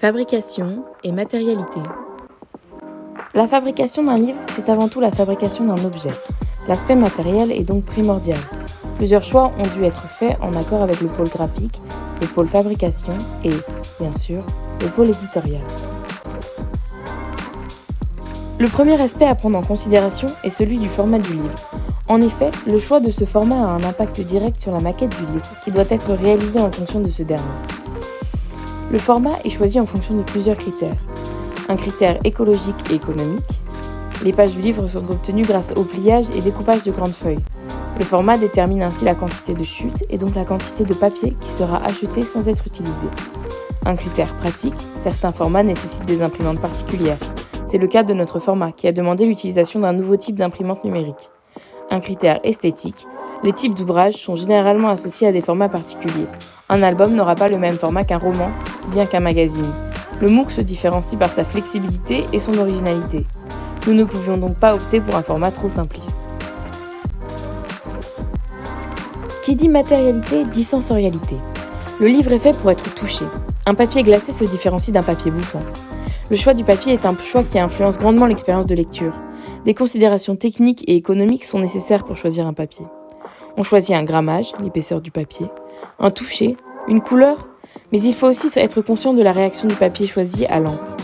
Fabrication et matérialité. La fabrication d'un livre, c'est avant tout la fabrication d'un objet. L'aspect matériel est donc primordial. Plusieurs choix ont dû être faits en accord avec le pôle graphique, le pôle fabrication et, bien sûr, le pôle éditorial. Le premier aspect à prendre en considération est celui du format du livre. En effet, le choix de ce format a un impact direct sur la maquette du livre, qui doit être réalisée en fonction de ce dernier. Le format est choisi en fonction de plusieurs critères. Un critère écologique et économique. Les pages du livre sont obtenues grâce au pliage et découpage de grandes feuilles. Le format détermine ainsi la quantité de chute et donc la quantité de papier qui sera acheté sans être utilisé. Un critère pratique, certains formats nécessitent des imprimantes particulières. C'est le cas de notre format qui a demandé l'utilisation d'un nouveau type d'imprimante numérique. Un critère esthétique, les types d'ouvrages sont généralement associés à des formats particuliers. Un album n'aura pas le même format qu'un roman, bien qu'un magazine. Le MOOC se différencie par sa flexibilité et son originalité. Nous ne pouvions donc pas opter pour un format trop simpliste. Qui dit matérialité dit sensorialité. Le livre est fait pour être touché. Un papier glacé se différencie d'un papier bouffant. Le choix du papier est un choix qui influence grandement l'expérience de lecture. Des considérations techniques et économiques sont nécessaires pour choisir un papier. On choisit un grammage, l'épaisseur du papier, un toucher, une couleur, mais il faut aussi être conscient de la réaction du papier choisi à l'encre,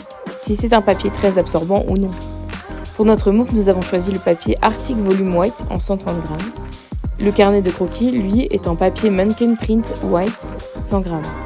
si c'est un papier très absorbant ou non. Pour notre MOOC, nous avons choisi le papier Arctic Volume White en 130 grammes. Le carnet de croquis, lui, est en papier Munken Print White 100 grammes.